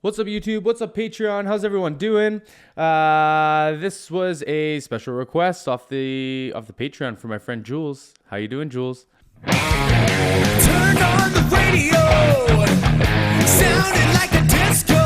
What's up, YouTube? What's up, Patreon? How's everyone doing? This was a special request off the Patreon for my friend Jules. How you doing, Jules? Turn on the radio, sounding like a disco.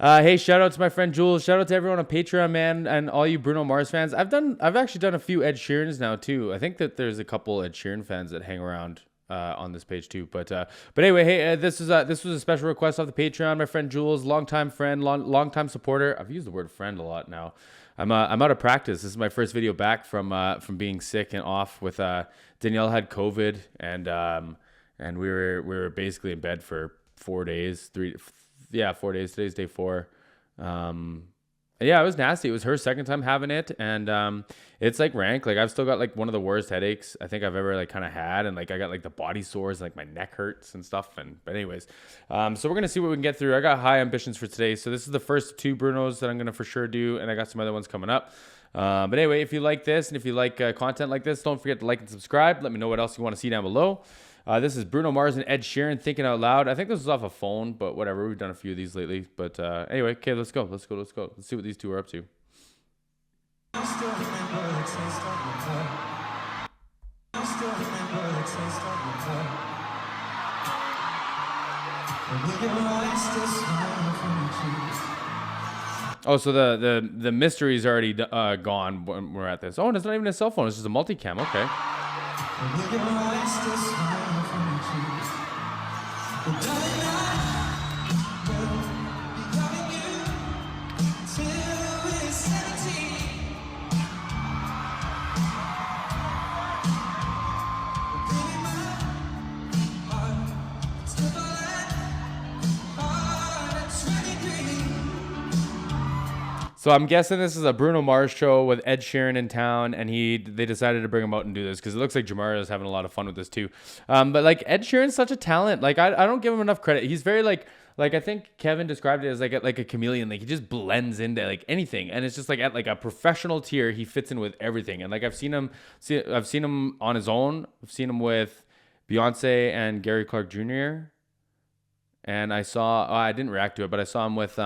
Hey, shout out to my friend Jules. Shout out to everyone on Patreon, man, and all you Bruno Mars fans. I've actually done a few Ed Sheerans now too. I think that there's a couple Ed Sheeran fans that hang around on this page too. But anyway, hey, this was a special request off the Patreon. My friend Jules, longtime friend, longtime supporter. I've used the word friend a lot now. I'm out of practice. This is my first video back from being sick and off with Danielle had COVID and we were basically in bed for 4 days. 4 days. Today's day 4. And yeah, it was nasty. It was her second time having it, and it's like rank. Like I've still got like one of the worst headaches I think I've ever like kind of had, and like I got like the body sores, like my neck hurts and stuff. But anyways, so we're gonna see what we can get through. I got high ambitions for today, so this is the first 2 Brunos that I'm gonna for sure do, and I got some other ones coming up. But anyway, if you like this and if you like content like this, don't forget to like and subscribe. Let me know what else you want to see down below. This is Bruno Mars and Ed Sheeran, Thinking Out Loud. I think this was off a phone, but whatever. We've done a few of these lately. But anyway, okay, let's go. Let's see what these two are up to. Oh, so the mystery's already gone when we're at this. Oh, and it's not even a cell phone. It's just a multicam. Okay. So I'm guessing this is a Bruno Mars show with Ed Sheeran in town, and they decided to bring him out and do this because it looks like Jamara is having a lot of fun with this too. But like Ed Sheeran's such a talent. Like I don't give him enough credit. He's very like I think Kevin described it as like a chameleon. Like he just blends into like anything, and it's just like at like a professional tier, he fits in with everything. And like I've seen him on his own. I've seen him with Beyonce and Gary Clark Jr. And I didn't react to it, but I saw him with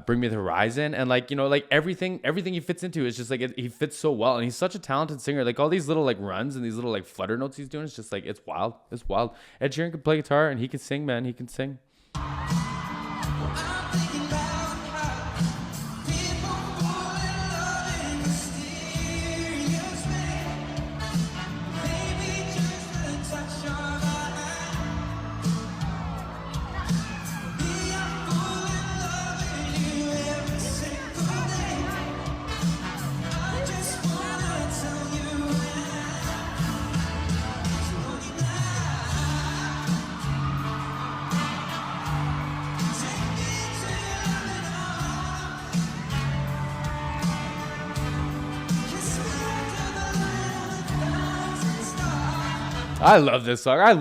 Bring Me the Horizon, and like, you know, like everything he fits into is just like he fits so well, and he's such a talented singer. Like all these little like runs and these little like flutter notes he's doing, it's just like it's wild. Ed Sheeran can play guitar and he can sing, man. He can sing. I love this song. I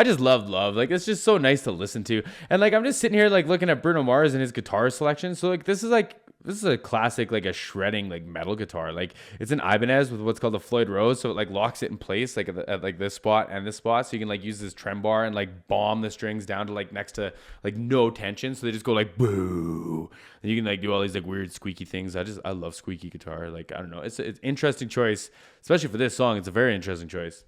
just love love. Like it's just so nice to listen to. And like I'm just sitting here like looking at Bruno Mars and his guitar selection. So like this is a classic, like a shredding like metal guitar. Like it's an Ibanez with what's called the Floyd Rose, so it like locks it in place like at like this spot and this spot, so you can like use this trem bar and like bomb the strings down to like next to like no tension, so they just go like boo. And you can like do all these like weird squeaky things. I love squeaky guitar. Like I don't know, it's an interesting choice, especially for this song. It's a very interesting choice.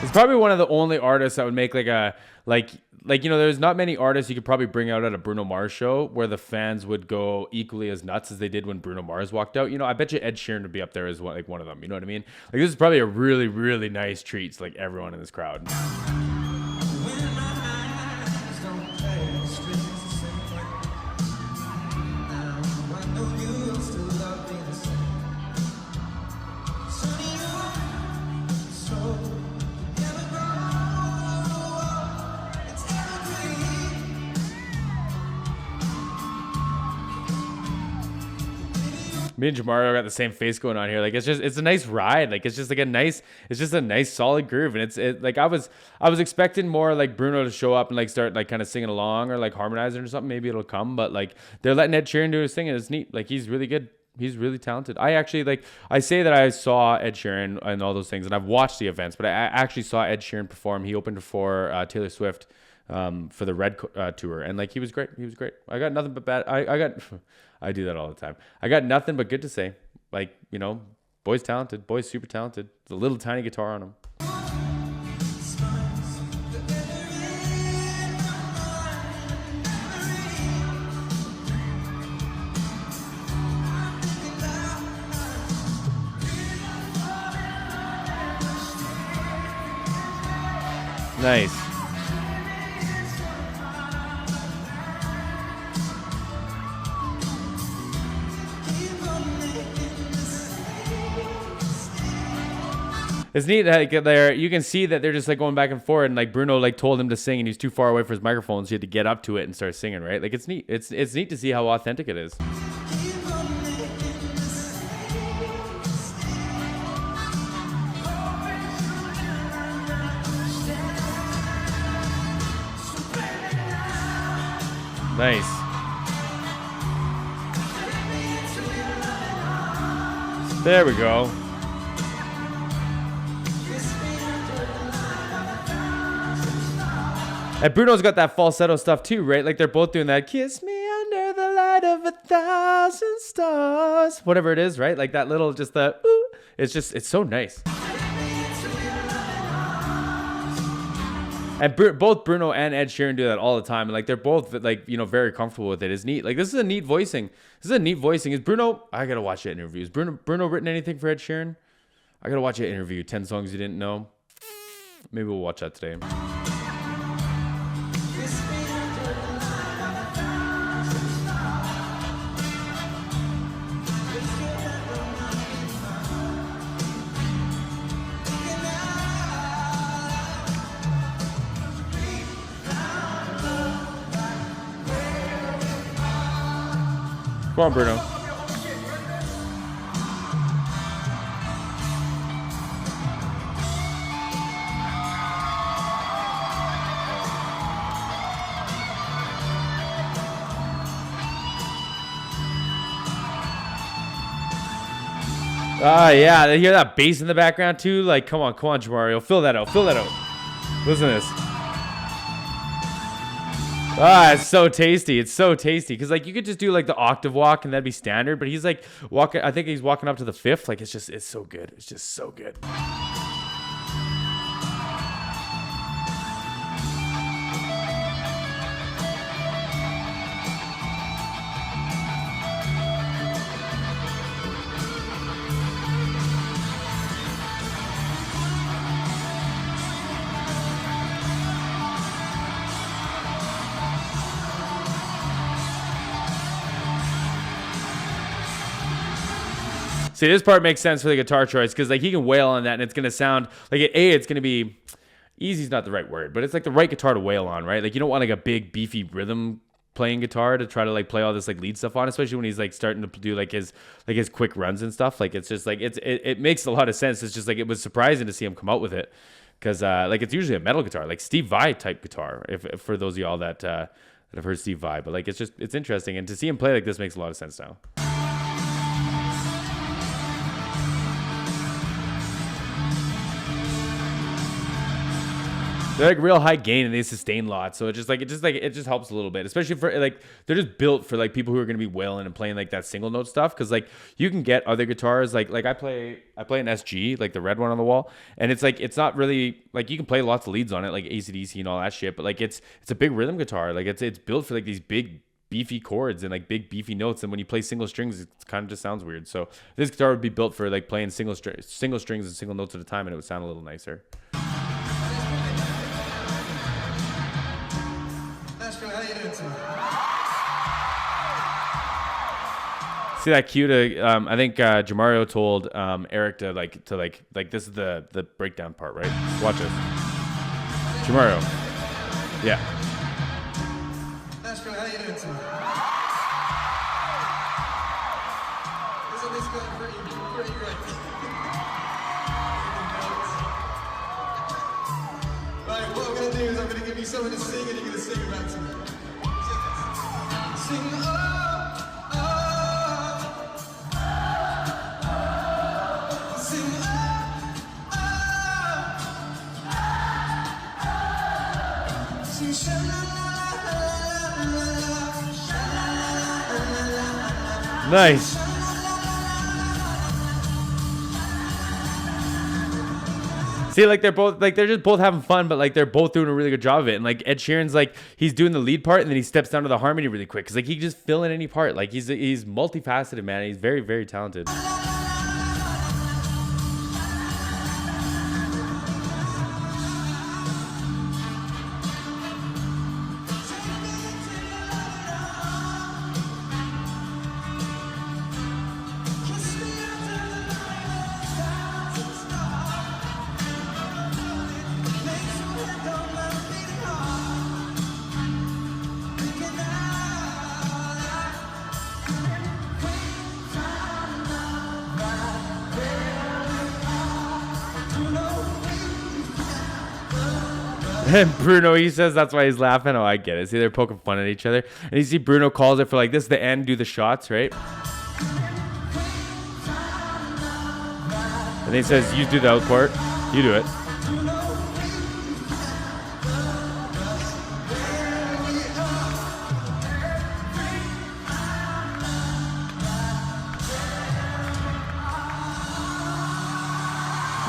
It's probably one of the only artists that would make like a you know, there's not many artists you could probably bring out at a Bruno Mars show where the fans would go equally as nuts as they did when Bruno Mars walked out. You know, I bet you Ed Sheeran would be up there as one of them. You know what I mean? Like this is probably a really, really nice treat to like everyone in this crowd. Me and Jamario got the same face going on here. Like it's a nice ride. Like it's just a nice solid groove. And like I was expecting more like Bruno to show up and like start like kind of singing along or like harmonizing or something. Maybe it'll come, but like they're letting Ed Sheeran do his thing and it's neat. Like he's really good. He's really talented. I say that I saw Ed Sheeran and all those things, and I've watched the events, but I actually saw Ed Sheeran perform. He opened for Taylor Swift for the Red tour, and like he was great. He was great. I got nothing but bad. I do that all the time. I got nothing but good to say. Like, you know, boy's talented. Boy's super talented. The little tiny guitar on him. Nice. It's neat that there you can see that they're just like going back and forth, and like Bruno like told him to sing, and he was too far away from his microphone, so he had to get up to it and start singing. Right? Like it's neat. It's neat to see how authentic it is. Nice. There we go. And Bruno's got that falsetto stuff too, right? Like they're both doing that. Kiss me under the light of 1,000 stars. Whatever it is, right? Like that little, just the, ooh. It's so nice. And both Bruno and Ed Sheeran do that all the time. And like they're both like, you know, very comfortable with it. It's neat. Like this is a neat voicing. Is Bruno, I gotta watch the interviews. Bruno written anything for Ed Sheeran? I gotta watch an interview. 10 songs you didn't know. Maybe we'll watch that today. Come on, Bruno. Yeah, they hear that bass in the background too. Like, come on, Jamario, fill that out. Listen to this. It's so tasty. It's so tasty. Because, like, you could just do, like, the octave walk and that'd be standard. But he's, like, walking. I think he's walking up to the fifth. Like, it's so good. It's just so good. See, this part makes sense for the guitar choice because like he can wail on that and it's gonna sound like it's gonna be easy's not the right word, but it's like the right guitar to wail on, right? Like you don't want like a big beefy rhythm playing guitar to try to like play all this like lead stuff on, especially when he's like starting to do like his quick runs and stuff. Like it's just like it makes a lot of sense. It's just like it was surprising to see him come out with it because like it's usually a metal guitar, like Steve Vai type guitar. If for those of y'all that have heard Steve Vai, but like it's interesting, and to see him play like this makes a lot of sense now. They're like real high gain and they sustain lots, so it just helps a little bit, especially for like they're just built for like people who are gonna be wailing and playing like that single note stuff. Because like you can get other guitars like I play an SG, like the red one on the wall, and it's like it's not really like you can play lots of leads on it like AC/DC and all that shit, but like it's a big rhythm guitar. Like it's built for like these big beefy chords and like big beefy notes, and when you play single strings, it kind of just sounds weird. So this guitar would be built for like playing single strings and single notes at a time, and it would sound a little nicer. See that cue to I think Jamario told Eric to like this is the breakdown part, right? Watch this. Jamario. Yeah. was going pretty good. Right, what I'm gonna do is I'm gonna give you something to sing, and you're gonna sing it back to me. Sing, oh, oh. Sing, oh, oh. Sing, sha-la-la-la-la-la-la. Nice. See, like they're just both having fun, but like they're both doing a really good job of it. And like Ed Sheeran's like he's doing the lead part, and then he steps down to the harmony really quick because like he can just fill in any part. Like he's multifaceted, man. He's very, very talented. And Bruno, he says that's why he's laughing. Oh, I get it. See, they're poking fun at each other. And you see Bruno calls it for like, this is the end, do the shots, right? And he says, you do the out part. You do it.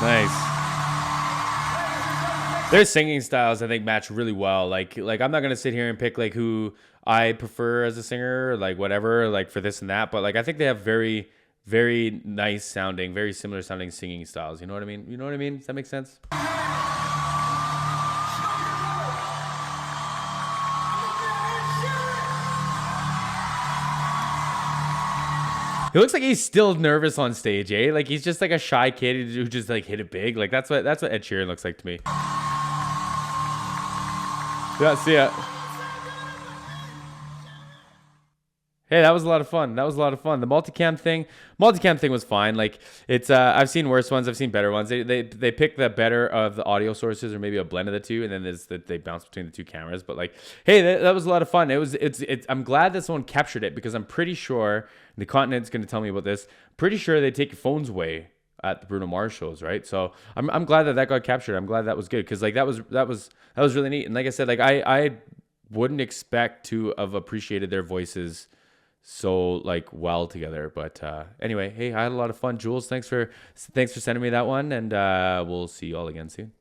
Nice. Their singing styles, I think, match really well. Like I'm not gonna sit here and pick like who I prefer as a singer, or like whatever, like for this and that. But like I think they have very, very nice sounding, very similar sounding singing styles. You know what I mean? You know what I mean? Does that make sense? He looks like he's still nervous on stage, eh? Like he's just like a shy kid who just like hit it big. Like that's what Ed Sheeran looks like to me. Yeah, see ya. Hey, that was a lot of fun. That was a lot of fun. The multicam thing was fine. Like it's I've seen worse ones, I've seen better ones. They pick the better of the audio sources, or maybe a blend of the two, and then there's that they bounce between the two cameras. But like, hey, that was a lot of fun. It's I'm glad that someone captured it, because I'm pretty sure the Continent's going to tell me about this. Pretty sure they take your phones away at the Bruno Mars shows, right? So I'm glad that got captured. I'm glad that was good, because like that was really neat. And like I said, like I wouldn't expect to have appreciated their voices so like well together. But anyway, hey, I had a lot of fun. Jules, thanks for sending me that one, and we'll see you all again soon.